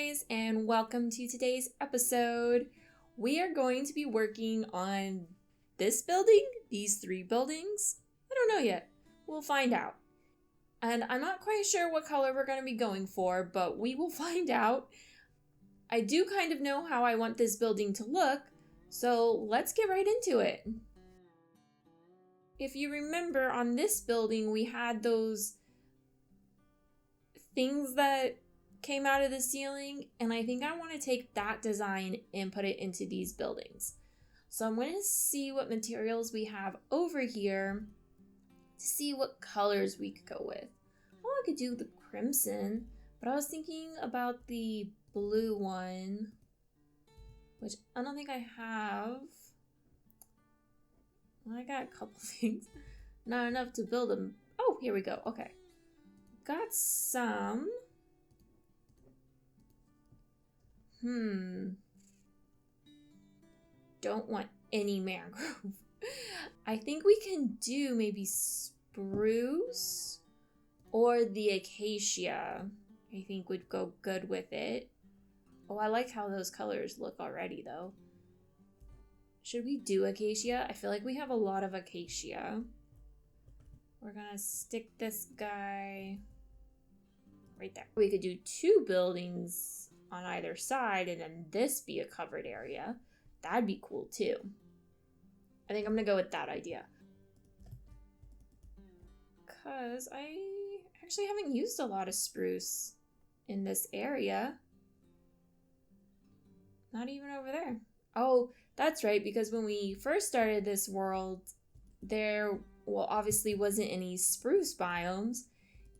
guys, and welcome to today's episode. We are going to be working on this building, these 3 buildings. I don't know yet. We'll find out. And I'm not quite sure what color we're going to be going for, but we will find out. I do kind of know how I want this building to look, so let's get right into it. If you remember, on this building, we had those things that came out of the ceiling, and I think I want to take that design and put it into these buildings. So I'm going to see what materials we have over here to see what colors we could go with. Well, I could do the crimson, but I was thinking about the blue one, which I don't think I have. Well, I got a couple things. Not enough to build them. Oh, here we go. Okay. Got some. Don't want any mangrove. I think we can do maybe spruce or the acacia. I think would go good with it. Oh, I like how those colors look already though. Should we do acacia? I feel like we have a lot of acacia. We're gonna stick this guy right there. We could do 2 buildings on either side and then this be a covered area. That'd be cool too. I think I'm gonna go with that idea. Cause I actually haven't used a lot of spruce in this area. Not even over there. Oh, that's right, because when we first started this world, there, well, obviously wasn't any spruce biomes,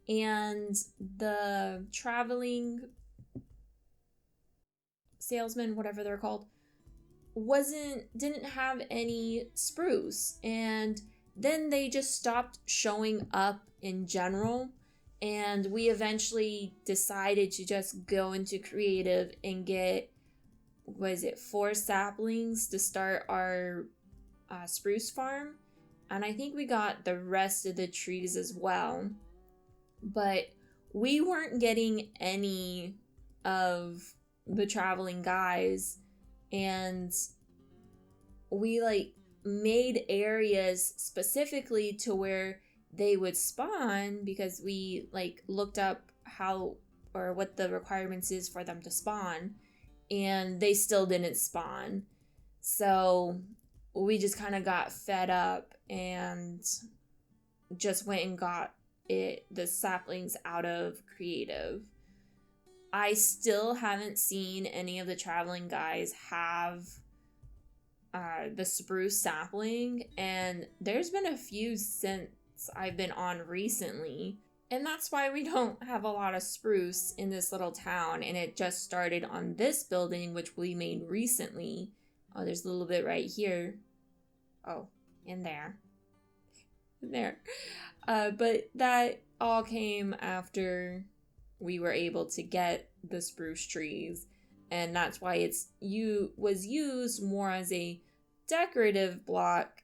and the traveling salesman, whatever they're called, didn't have any spruce, and then they just stopped showing up in general, and we eventually decided to just go into creative and get, 4 saplings to start our spruce farm, and I think we got the rest of the trees as well, but we weren't getting any of the traveling guys, and we made areas specifically to where they would spawn because we looked up how or what the requirements is for them to spawn, and they still didn't spawn. So we just kind of got fed up and just went and got the saplings out of creative. I still haven't seen any of the traveling guys have the spruce sapling, and there's been a few since I've been on recently, and that's why we don't have a lot of spruce in this little town, and it just started on this building, which we made recently. Oh, there's a little bit right here. Oh, in there. But that all came after we were able to get the spruce trees, and that's why was used more as a decorative block.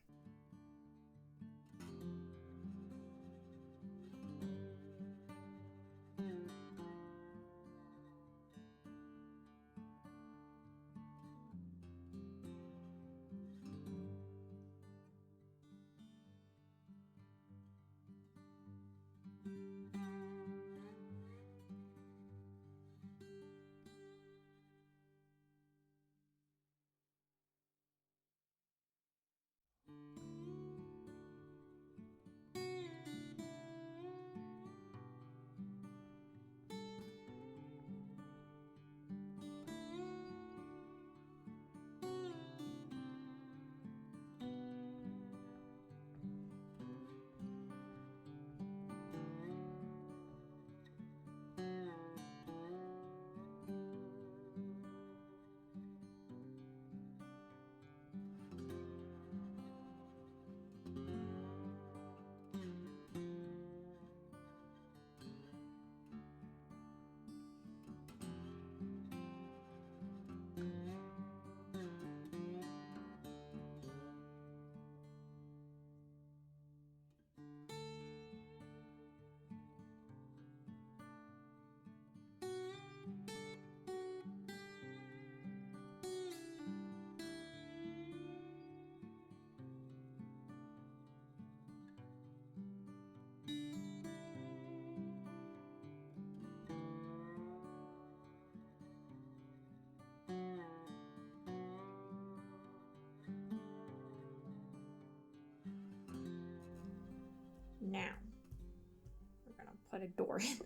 a door in.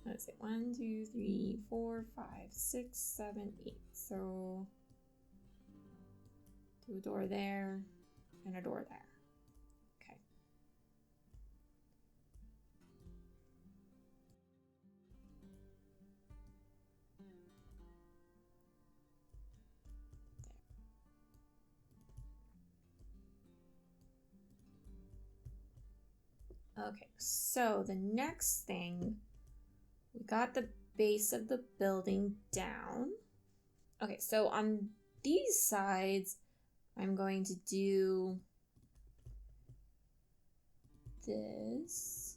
Let's see, 1, 2, 3, 4, 5, 6, 7, 8. So do a door there and a door there. Okay. Okay, so the next thing, we got the base of the building down. Okay, so on these sides, I'm going to do this.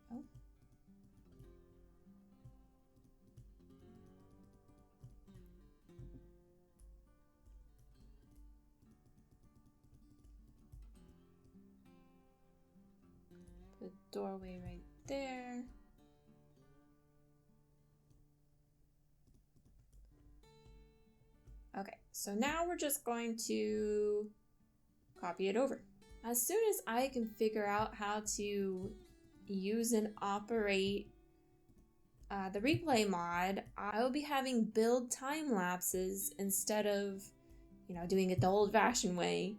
There we go. Put a doorway right there. Okay, so now we're just going to copy it over. As soon as I can figure out how to use and operate the replay mod, I will be having build time lapses instead of, doing it the old-fashioned way.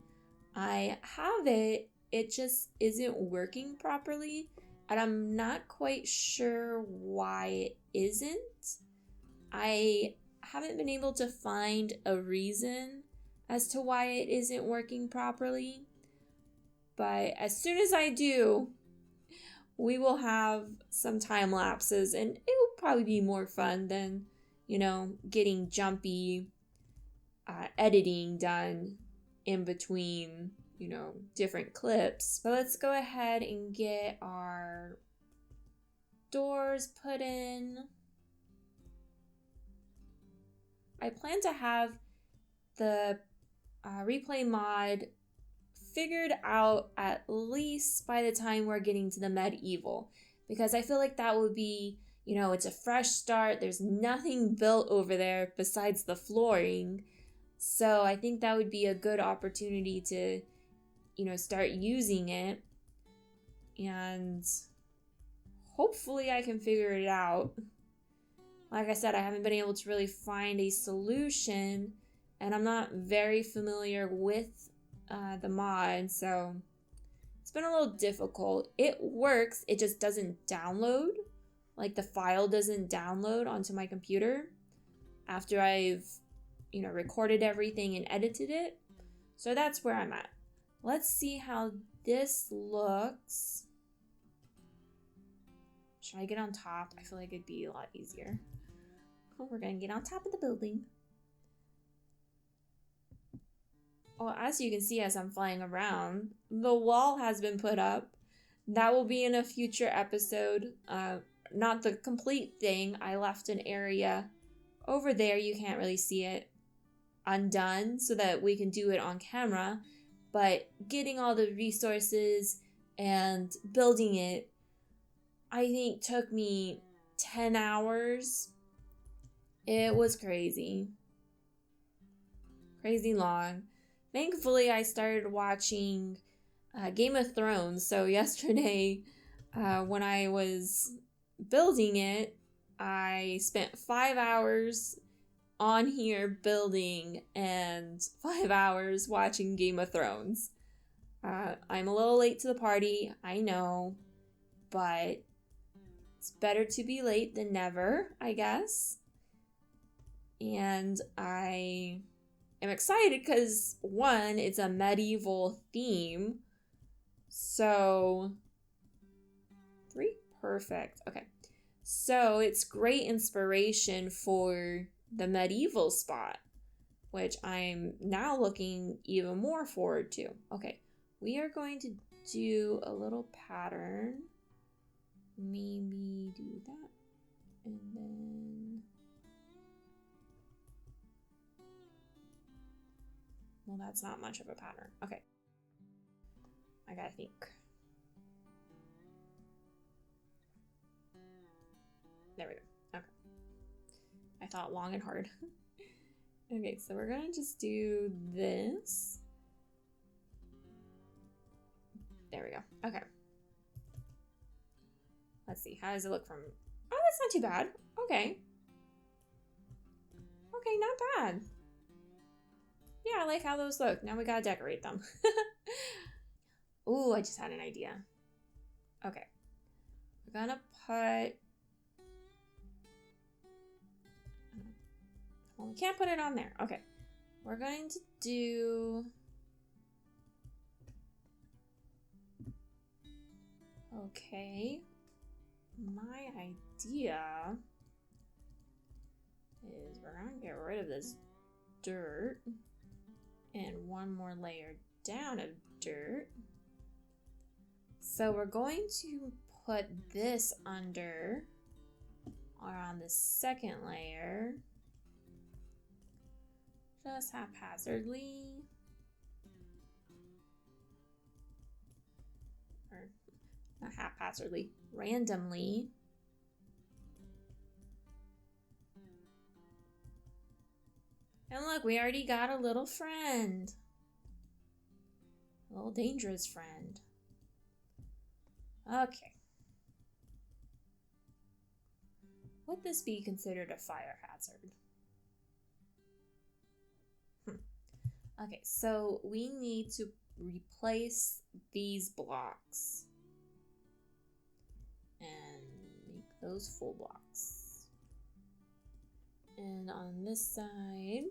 I have it, it just isn't working properly, and I'm not quite sure why it isn't. I haven't been able to find a reason as to why it isn't working properly, but as soon as I do, we will have some time lapses, and it will probably be more fun than, getting jumpy editing done in between, different clips. But let's go ahead and get our doors put in. I plan to have the replay mod figured out at least by the time we're getting to the medieval, because I feel like that would be, it's a fresh start. There's nothing built over there besides the flooring. So I think that would be a good opportunity to, start using it. And hopefully I can figure it out. Like I said, I haven't been able to really find a solution, and I'm not very familiar with the mod, so it's been a little difficult. It works, it just doesn't download. Like, the file doesn't download onto my computer after I've, recorded everything and edited it. So that's where I'm at. Let's see how this looks. Should I get on top? I feel like it'd be a lot easier. We're gonna get on top of the building. Well, as you can see as I'm flying around, the wall has been put up. That will be in a future episode. Not the complete thing. I left an area over there, you can't really see it, undone so that we can do it on camera. But getting all the resources and building it, I think took me 10 hours. It was crazy. Crazy long. Thankfully, I started watching Game of Thrones. So yesterday, when I was building it, I spent 5 hours on here building and 5 hours watching Game of Thrones. I'm a little late to the party, I know, but it's better to be late than never, I guess. And I am excited because, one, it's a medieval theme. So, 3? Perfect. Okay. So, it's great inspiration for the medieval spot, which I'm now looking even more forward to. Okay. We are going to do a little pattern. Maybe do that. And then Well, that's not much of a pattern. Okay. I gotta think. There we go. Okay. I thought long and hard. Okay, so we're gonna just do this. There we go. Okay. Let's see. How does it look from... Oh, that's not too bad. Okay. Okay, not bad. Yeah, I like how those look. Now we gotta decorate them. Ooh, I just had an idea. Okay. We're gonna put... Well, we can't put it on there. Okay. We're going to do... Okay. My idea is we're gonna get rid of this dirt and one more layer down of dirt. So we're going to put this under or on the second layer just haphazardly. Or not haphazardly, randomly. And look, we already got a little friend. A little dangerous friend. Okay. Would this be considered a fire hazard? Okay, so we need to replace these blocks and make those full blocks. And on this side,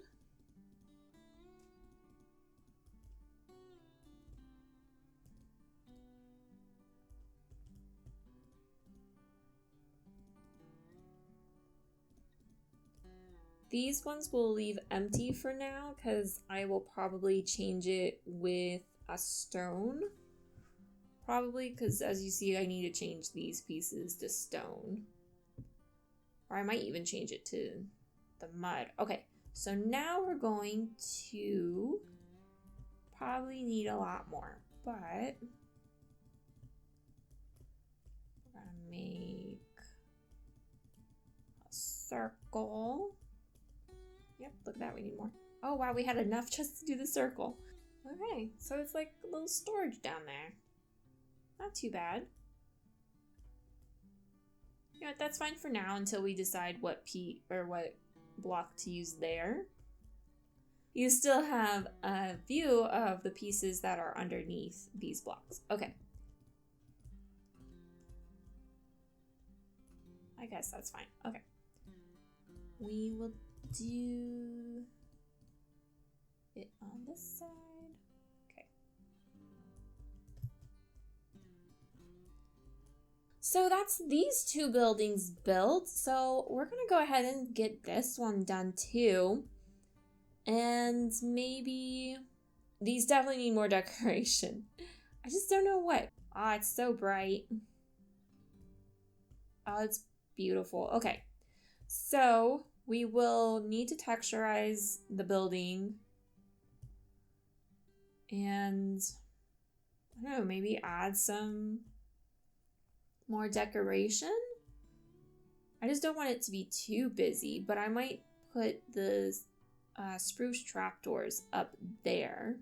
these ones will leave empty for now because I will probably change it with a stone. Probably because, as you see, I need to change these pieces to stone. Or I might even change it to the mud. Okay, so now we're going to probably need a lot more, but we're gonna make a circle. Yep, look at that, we need more. Oh wow, we had enough just to do the circle. Okay, so it's like a little storage down there. Not too bad. Yeah, that's fine for now until we decide what what block to use there. You still have a view of the pieces that are underneath these blocks. Okay. I guess that's fine. Okay. We will do it on this side. Okay. So that's these two buildings built. So we're gonna go ahead and get this one done too. And maybe these definitely need more decoration. I just don't know what. Ah, it's so bright. Oh, it's beautiful. Okay. So we will need to texturize the building and I don't know, maybe add some more decoration. I just don't want it to be too busy, but I might put the spruce trapdoors up there.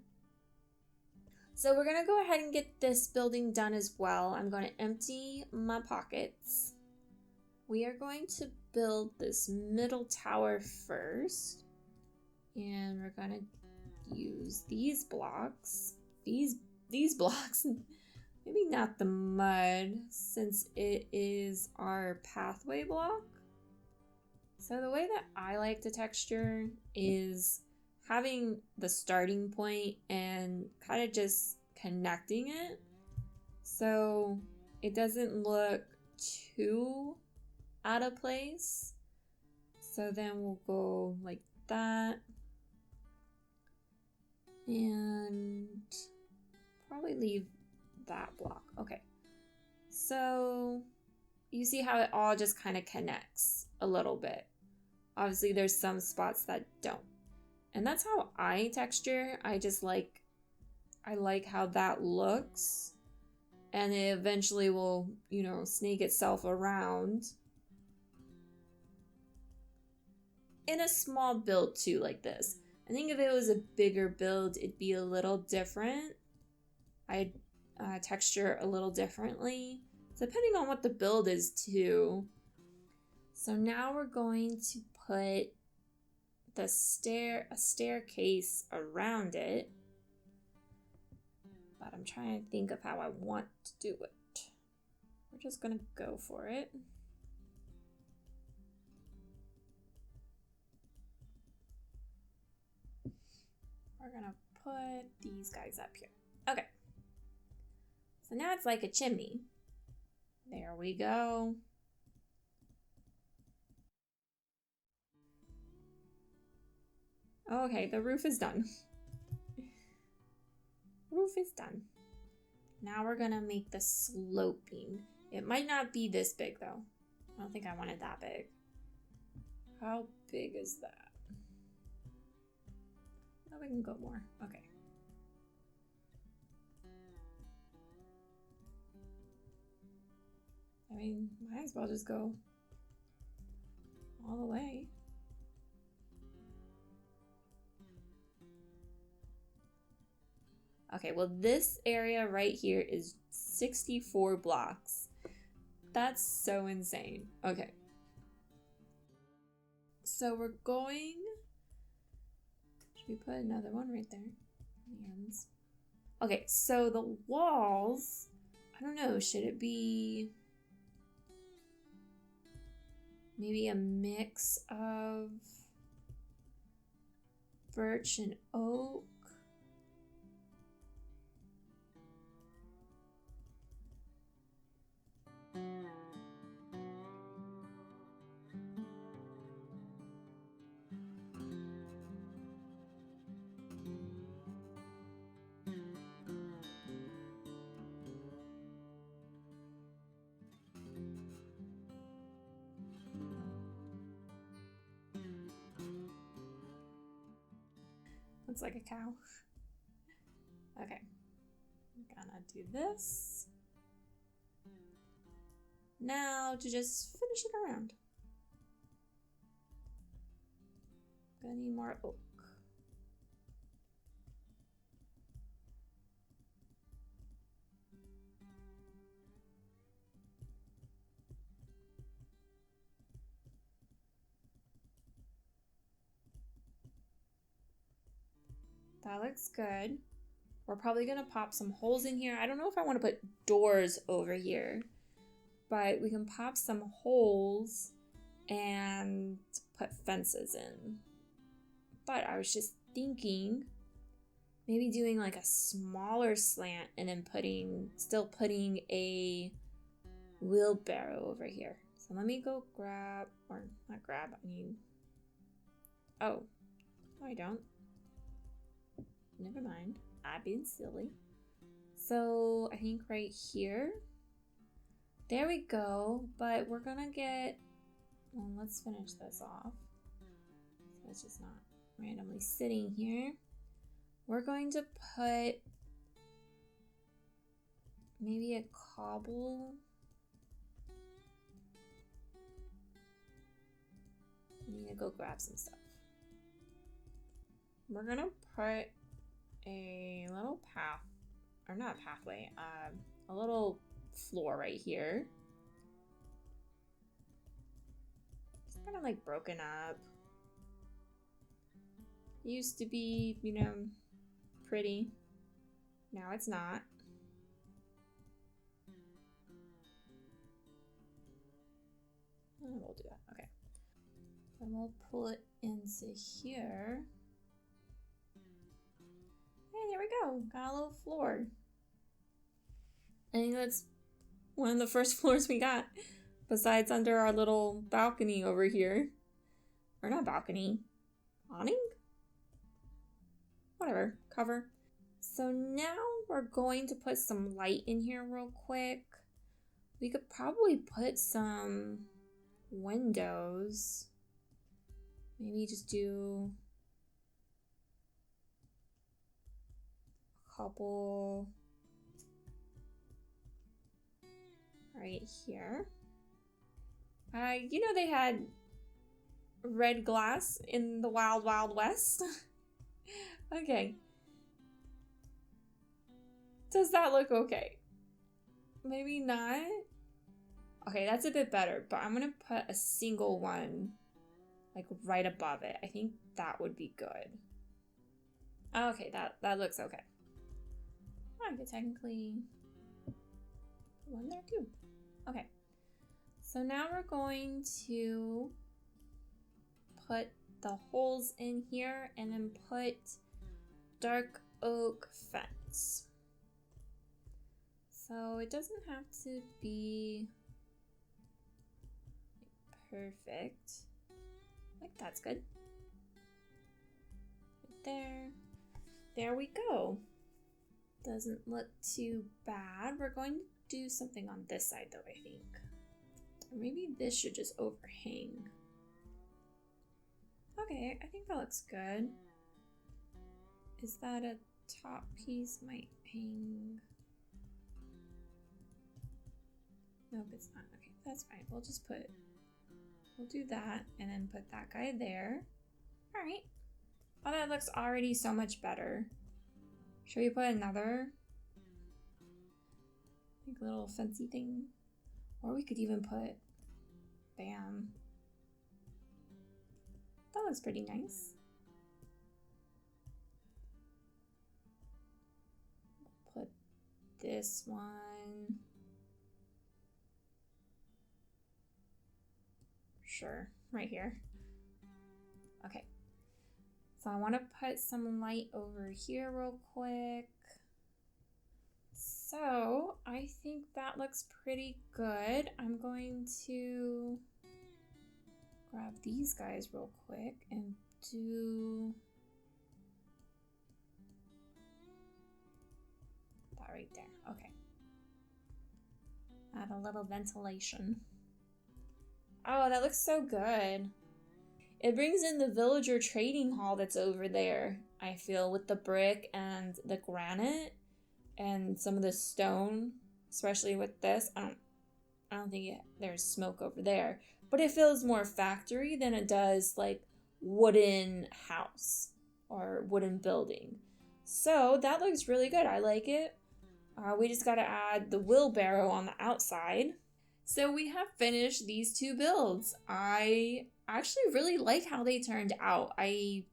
So we're gonna go ahead and get this building done as well. I'm going to empty my pockets. We are going to build this middle tower first. And we're gonna use these blocks. These blocks. Maybe not the mud, since it is our pathway block. So the way that I like to texture is having the starting point and kind of just connecting it. So it doesn't look too out of place. So then we'll go like that. And probably leave that block. Okay. So you see how it all just kind of connects a little bit. Obviously there's some spots that don't. And that's how I texture. I like how that looks. And it eventually will, you know, snake itself around. In a small build too, like this. I think if it was a bigger build, it'd be a little different. I'd texture a little differently, depending on what the build is too. So now we're going to put a staircase around it. But I'm trying to think of how I want to do it. We're just gonna go for it. We're gonna put these guys up here. Okay. So now it's like a chimney. There we go. Okay, the roof is done. Roof is done. Now we're gonna make the sloping. It might not be this big though. I don't think I want it that big. How big is that? Oh, we can go more. Okay. I mean, might as well just go all the way. Okay, well this area right here is 64 blocks. That's so insane. Okay. So we're going... Should we put another one right there? Hands. Okay, so the walls... I don't know, should it be... maybe a mix of birch and oak? Looks like a cow. Okay, I'm gonna do this. Now to just finish it around. Gonna need more oak. That looks good. We're probably gonna pop some holes in here. I don't know if I want to put doors over here, but we can pop some holes and put fences in. But I was just thinking maybe doing like a smaller slant and then still putting a wheelbarrow over here. So let me go grab, or not grab, I mean, oh, no I don't. Never mind, I've been silly. So I think right here, there we go. But we're gonna get, well, let's finish this off. So it's just not randomly sitting here. We're going to put maybe a cobble. I need to go grab some stuff. We're gonna put a little path, or not pathway, a little floor right here. It's kind of like broken up. It used to be, you know, pretty. Now it's not. We'll do that, okay. Then we'll pull it into here. Hey, there we go. Got a little floor. I think that's one of the first floors we got. Besides under our little balcony over here. Or not balcony. Awning? Whatever. Cover. So now we're going to put some light in here real quick. We could probably put some windows. Maybe just do couple right here. You know they had red glass in the Wild Wild West? Okay. Does that look okay? Maybe not? Okay, that's a bit better, but I'm gonna put a single one like right above it. I think that would be good. Okay, that looks okay. I could technically put one there too. Okay. So now we're going to put the holes in here and then put dark oak fence. So it doesn't have to be perfect. Like that's good. Right there. There we go. Doesn't look too bad. We're going to do something on this side though, I think. Or maybe this should just overhang. Okay, I think that looks good. Is that a top piece? Might hang. Nope, it's not. Okay, that's fine. We'll do that and then put that guy there. All right. Oh, that looks already so much better. Should we put another like little fancy thing? Or we could even put, bam. That looks pretty nice. Put this one. Sure, right here. Okay. So I want to put some light over here real quick. So I think that looks pretty good. I'm going to grab these guys real quick and do that right there. Okay. Add a little ventilation. Oh, that looks so good. It brings in the villager trading hall that's over there, I feel, with the brick and the granite and some of the stone, especially with this. I don't think there's smoke over there, but it feels more factory than it does like wooden house or wooden building. So that looks really good. I like it. We just got to add the wheelbarrow on the outside. So we have finished these two builds. I actually really like how they turned out. I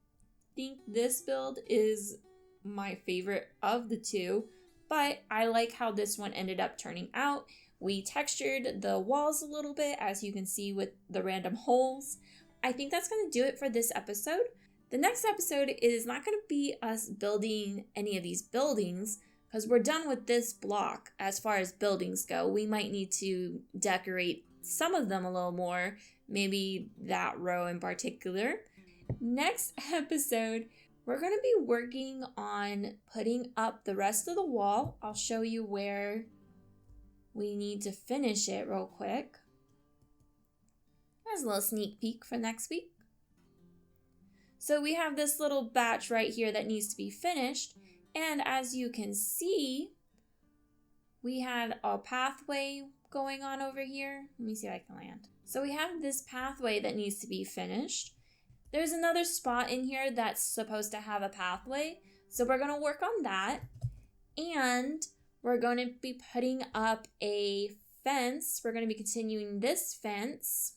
think this build is my favorite of the two, but I like how this one ended up turning out. We textured the walls a little bit, as you can see with the random holes. I think that's going to do it for this episode. The next episode is not going to be us building any of these buildings, because we're done with this block as far as buildings go. We might need to decorate some of them a little more, maybe that row in particular. Next episode, we're going to be working on putting up the rest of the wall. I'll show you where we need to finish it real quick. There's a little sneak peek for next week. So we have this little batch right here that needs to be finished. And as you can see, we had a pathway going on over here. Let me see if I can land. So we have this pathway that needs to be finished. There's another spot in here that's supposed to have a pathway. So we're going to work on that. And we're going to be putting up a fence. We're going to be continuing this fence.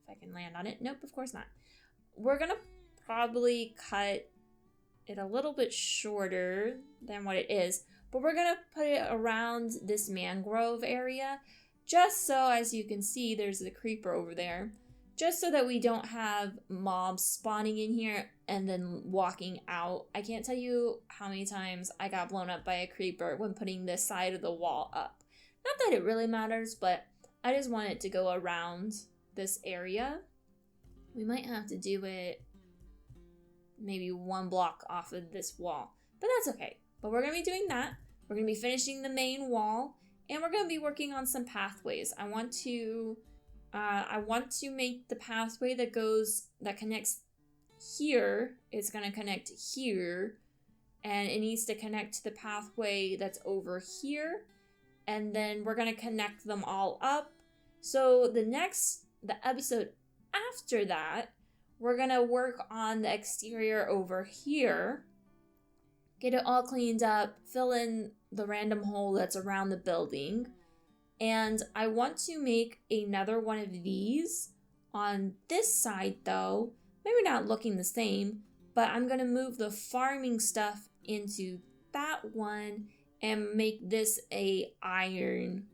If I can land on it. Nope, of course not. We're going to probably cut it a little bit shorter than what it is, but we're gonna put it around this mangrove area, just so, as you can see, there's the creeper over there, just so that we don't have mobs spawning in here and then walking out. I can't tell you how many times I got blown up by a creeper when putting this side of the wall up. Not that it really matters, but I just want it to go around this area. We might have to do it maybe one block off of this wall, but that's okay. But we're going to be doing that. We're going to be finishing the main wall, and we're going to be working on some pathways. I want to make the pathway that connects here. It's going to connect here, and it needs to connect to the pathway that's over here. And then we're going to connect them all up. So the episode after that, we're going to work on the exterior over here, get it all cleaned up, fill in the random hole that's around the building. And I want to make another one of these on this side though. Maybe not looking the same, but I'm going to move the farming stuff into that one and make this a iron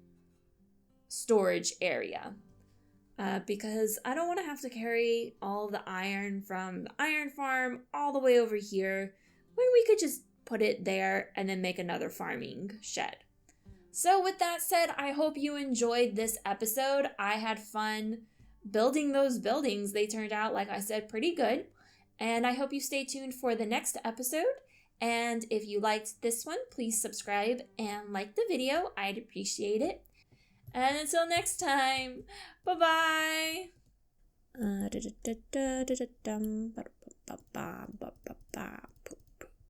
storage area. Because I don't want to have to carry all the iron from the iron farm all the way over here when we could just put it there and then make another farming shed. So with that said, I hope you enjoyed this episode. I had fun building those buildings. They turned out, like I said, pretty good. And I hope you stay tuned for the next episode. And if you liked this one, please subscribe and like the video. I'd appreciate it. And until next time, bye-bye.